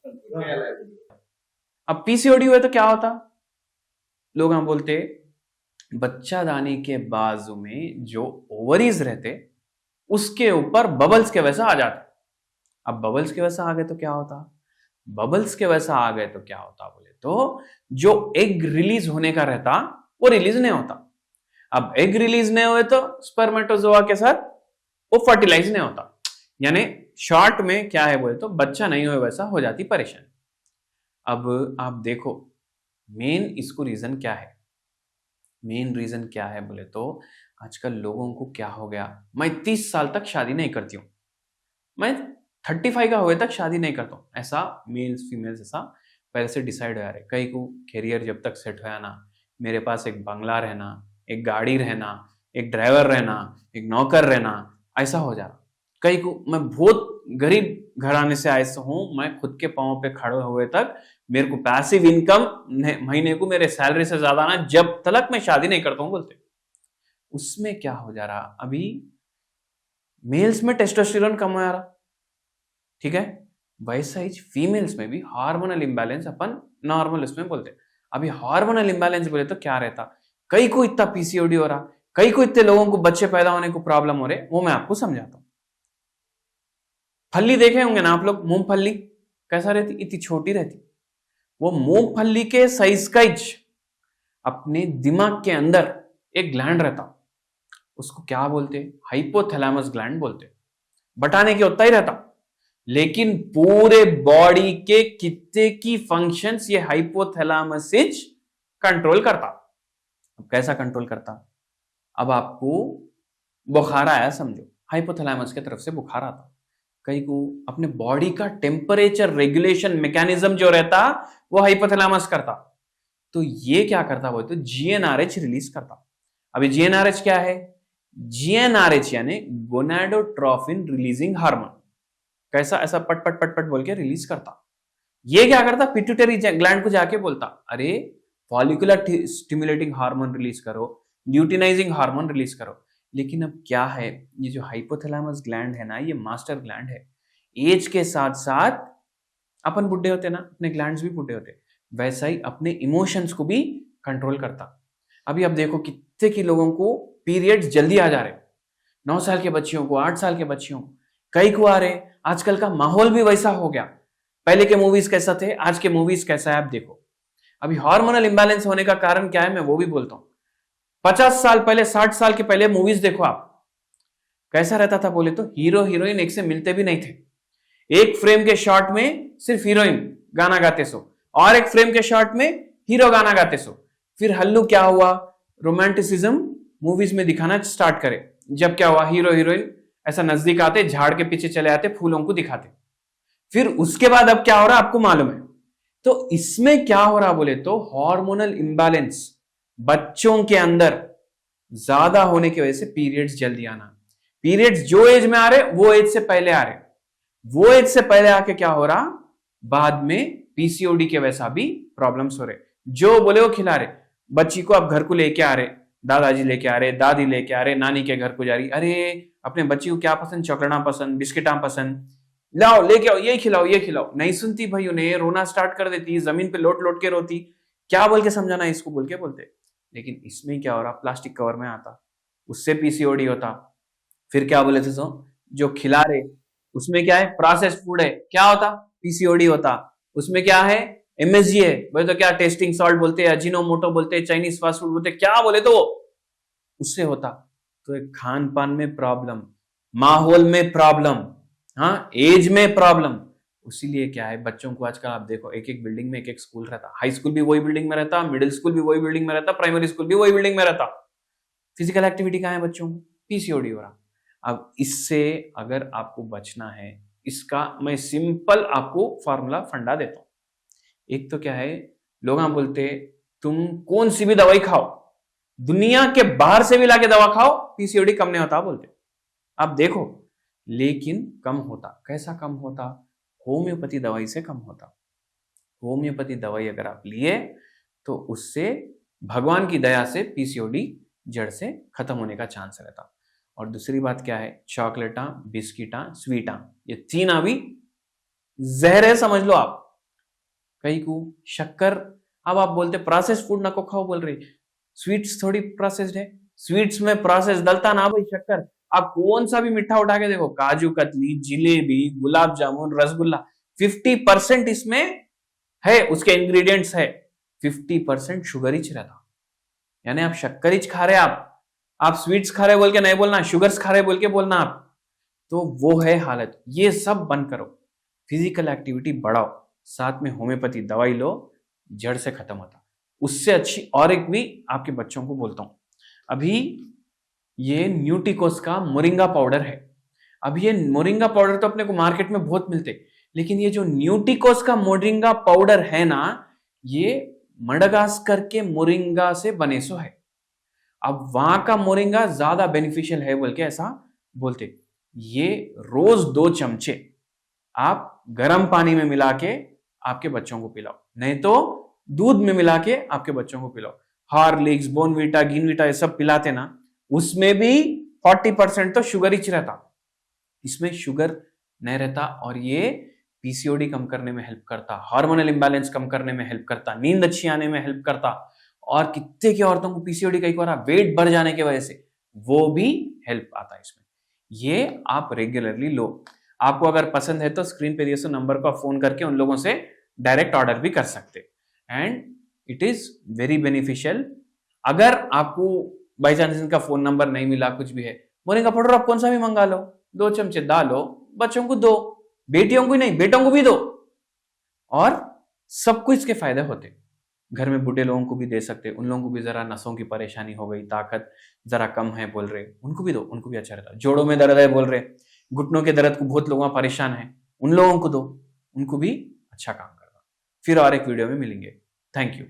अब पीसीओडी हुए तो क्या होता, लोग हम बोलते बच्चा दाने के बाजू में जो ओवरीज रहते उसके ऊपर बबल्स के वैसा आ जाते। अब बबल्स के वैसा आ गए तो क्या होता, बबल्स के वैसा आ गए तो क्या होता बोले तो जो एग रिलीज होने का रहता वो रिलीज नहीं होता। अब एग रिलीज नहीं हुए तो स्पर्मेटोजोआ के साथ वो फर्टिलाइज नहीं होता। यानी शॉर्ट में क्या है बोले तो बच्चा नहीं हुए वैसा हो जाती परेशानी। अब आप देखो मेन इसको रीजन क्या है, मेन रीजन क्या है बोले तो आजकल लोगों को क्या हो गया, मैं 30 साल तक शादी नहीं करती हूँ, मैं 35 का हुए तक शादी नहीं करता हूँ, ऐसा मेल्स फीमेल्स ऐसा पहले से डिसाइड हो रहा है। कई को कैरियर जब तक सेट होया ना, मेरे पास एक बंगला रहना, एक गाड़ी रहना, एक ड्राइवर रहना, एक नौकर रहना, ऐसा हो जा रहा। कई को मैं बहुत गरीब घराने से आया हूँ, मैं खुद के पाँव पे खड़े हुए तक मेरे को पैसिव इनकम महीने को मेरे सैलरी से ज्यादा ना जब तक मैं शादी नहीं करता हूँ बोलते। उसमें क्या हो जा रहा, अभी मेल्स में टेस्टोस्टेरोन कम हो जा रहा, ठीक है, वैसा ही फीमेल्स में भी हार्मोनल इंबैलेंस अपन नॉर्मल उसमें बोलते। अभी हार्मोनल इंबैलेंस बोले तो क्या रहता, कई को इतना पीसीओडी हो रहा, कई को इतने लोगों को बच्चे पैदा होने को प्रॉब्लम हो रहे, वो मैं आपको समझाता हूं। फल्ली देखे होंगे ना आप लोग, मूंगफली कैसा रहती, इतनी छोटी रहती, वो मूंगफली के साइज का ही अपने दिमाग के अंदर एक ग्लैंड रहता, उसको क्या बोलते, हाइपोथैलेमस ग्लैंड बोलते, बटाने के उतना ही रहता, लेकिन पूरे बॉडी के कितने की फंक्शंस ये हाइपोथैलेमस कंट्रोल करता। अब कैसा कंट्रोल करता, अब आपको बुखार आया समझो, हाइपोथैलेमस की तरफ से बुखार आता, कई को अपने बॉडी का टेम्परेचर रेगुलेशन मैकेनिज्म जो रहता वो हाइपोथैलेमस करता, तो ये क्या करता बोले तो जीएनआरएच रिलीज करता। अभी जीएनआरएच क्या है, जीएनआरएच यानी गोनाडोट्रोफिन रिलीजिंग हार्मोन, कैसा ऐसा पट पट पट पट बोल के रिलीज करता। ये क्या करता, पिट्यूटरी ग्लैंड को जाके बोलता अरे फॉलिकुलर स्टिमुलेटिंग हार्मोन रिलीज करो, ल्यूटिनाइजिंग हार्मोन रिलीज करो। लेकिन अब क्या है, ये जो हाइपोथैलेमस ग्लैंड है ना, ये मास्टर ग्लैंड है, एज के साथ साथ अपन बुढ़े होते ना, अपने ग्लैंड्स भी बुढ़े होते, वैसा ही अपने इमोशंस को भी कंट्रोल करता। अभी अब देखो कितने की लोगों को पीरियड्स जल्दी आ जा रहे, 9 साल के बच्चियों को, 8 साल के बच्चियों को, कई को आ रहे। आजकल का माहौल भी वैसा हो गया, पहले के मूवीज कैसा थे, आज के मूवीज कैसा है, आप देखो। अभी हार्मोनल इंबैलेंस होने का कारण क्या है, मैं वो भी बोलता हूं। 50 साल पहले, 60 साल के पहले मूवीज देखो आप, कैसा रहता था बोले तो हीरो हीरोइन एक से मिलते भी नहीं थे, एक फ्रेम के शॉट में सिर्फ हीरोइन गाना गाते सो, और एक फ्रेम के शॉट में हीरो गाना गाते सो। फिर हल्लू क्या हुआ, रोमांटिसिज्म मूवीज में दिखाना स्टार्ट करे, जब क्या हुआ, हीरो हीरोइन ऐसा नजदीक आते, झाड़ के पीछे चले आते, फूलों को दिखाते। फिर उसके बाद अब क्या हो रहा आपको मालूम है, तो इसमें क्या हो रहा बोले तो हार्मोनल इंबैलेंस बच्चों के अंदर ज्यादा होने की वजह से पीरियड्स जल्दी आना, पीरियड्स जो एज में आ रहे वो एज से पहले आ रहे, वो एज से पहले आके क्या हो रहा, बाद में पीसीओडी के वैसा भी प्रॉब्लम्स हो रहे, जो बोले वो खिला रहे। बच्ची को आप घर को लेके आ रहे, दादाजी लेके आ रहे, दादी लेके आ रहे, नानी के घर को जा रही, अरे अपने बच्ची को क्या पसंद, चॉकलेटा पसंद, बिस्किटा पसंद, लाओ लेके आओ, ये खिलाओ ये खिलाओ, नहीं सुनती भाई, उन्हें रोना स्टार्ट कर देती, जमीन पे लोट लोट के रोती, क्या बोल के समझाना इसको बोल के बोलते। लेकिन इसमें क्या हो रहा, प्लास्टिक कवर में आता, उससे पीसीओडी होता। फिर क्या बोले थे सो, जो खिला रहे उसमें क्या है, प्रोसेस्ड फूड है, क्या होता, पीसीओडी होता। उसमें क्या है, एमएसजी है, बोले तो क्या टेस्टिंग सॉल्ट बोलते हैं, अजीनोमोटो बोलते हैं, चाइनीज फास्ट फूड बोलते हैं, क्या बोले तो उससे होता। तो एक खान पान में प्रॉब्लम, माहौल में प्रॉब्लम, हाँ एज में प्रॉब्लम। इसीलिए क्या है, बच्चों को आजकल आप देखो एक एक बिल्डिंग में एक एक स्कूल रहता, हाई स्कूल भी वही बिल्डिंग में रहता, मिडिल स्कूल भी वही बिल्डिंग में रहता, प्राइमरी स्कूल भी वही बिल्डिंग में रहता। फिजिकल एक्टिविटी कहाँ है बच्चों को, पीसीओडी हो रहा। अब इससे अगर आपको बचना है, इसका मैं सिंपल आपको फॉर्मूला फंडा देता हूं। एक तो क्या है, लोग बोलते तुम कौन सी भी दवाई खाओ, दुनिया के बाहर से भी लाके दवा खाओ, पीसीओडी कम नहीं होता बोलते। आप देखो, लेकिन कम होता, कैसा कम होता, होम्योपैथी दवाई से कम होता। होम्योपैथी दवाई अगर आप लिए तो उससे भगवान की दया से पीसीओडी जड़ से खत्म होने का चांस रहता। और दूसरी बात क्या है, चॉकलेटा, बिस्किटा, स्वीटा, ये तीन अभी जहर है समझ लो आप, कई को शक्कर, अब आप बोलते प्रोसेस फूड ना को खाओ बोल रहे, स्वीट्स थोड़ी प्रोसेस्ड है, स्वीट्स में प्रोसेस डलता ना भाई शक्कर। आप कौन सा भी मिठा उठा के देखो, काजू कतली, जिलेबी, गुलाब जामुन, रसगुल्ला, 50% इसमें है, उसके इंग्रेडिएंट्स है, 50% शुगर ही रहता। यानी आप शक्कर ही खा रहे, आप स्वीट्स खा रहे बोल के नहीं बोलना, शुगर्स खा रहे बोल के बोलना आप। तो वो है हालत। ये सब बंद करो, फिजिकल एक्टिविटी बढ़ाओ, साथ में होम्योपैथी दवाई लो, जड़ से खत्म होता। उससे अच्छी और एक भी आपके बच्चों को बोलता हूं, अभी ये न्यूटिकोस का मोरिंगा पाउडर है। अभी ये मोरिंगा पाउडर तो अपने को मार्केट में बहुत मिलते, लेकिन ये जो न्यूटिकोस का मोरिंगा पाउडर है ना, ये मडागास्कर के मोरिंगा से बने सो है। अब वहां का मोरिंगा ज्यादा बेनिफिशियल है बोल के ऐसा बोलते। ये रोज 2 चमचे आप गर्म पानी में मिला के आपके बच्चों को पिलाओ, नहीं तो दूध में मिला के आपके बच्चों को पिलाओ। हॉर्लिक्स, बोर्नवीटा, गिनवीटा ये सब पिलाते ना, उसमें भी 40% तो शुगर ही रहता, इसमें शुगर नहीं रहता। और ये पीसीओडी कम करने में हेल्प करता, हार्मोनल इंबैलेंस कम करने में हेल्प करता, नींद अच्छी आने में हेल्प करता। और कितने की औरतों को पीसीओडी कई बार वेट बढ़ जाने की वजह से वो भी हेल्प आता है इसमें। ये आप रेगुलरली लो। आपको अगर पसंद है तो स्क्रीन पे दिए सो नंबर पर फोन करके उन लोगों से डायरेक्ट ऑर्डर भी कर सकते, and it is very beneficial. अगर आपको बाई चांस इनका फोन नंबर नहीं मिला, कुछ भी है, मोरिंगा पाउडर आप कौन सा भी मंगा लो, 2 चमचे डालो, बच्चों को दो, बेटियों को ही नहीं बेटों को भी दो, और सबको इसके फायदे होते। घर में बूढ़े लोगों को भी दे सकते, उन लोगों को भी जरा नसों की परेशानी हो गई, ताकत जरा कम है बोल रहे, उनको भी दो, उनको भी अच्छा रहता। जोड़ों में दर्द है बोल रहे, घुटनों के दर्द को बहुत लोग परेशान है, उन लोगों को दो, उनको भी अच्छा काम करता। फिर और एक वीडियो में मिलेंगे। Thank you.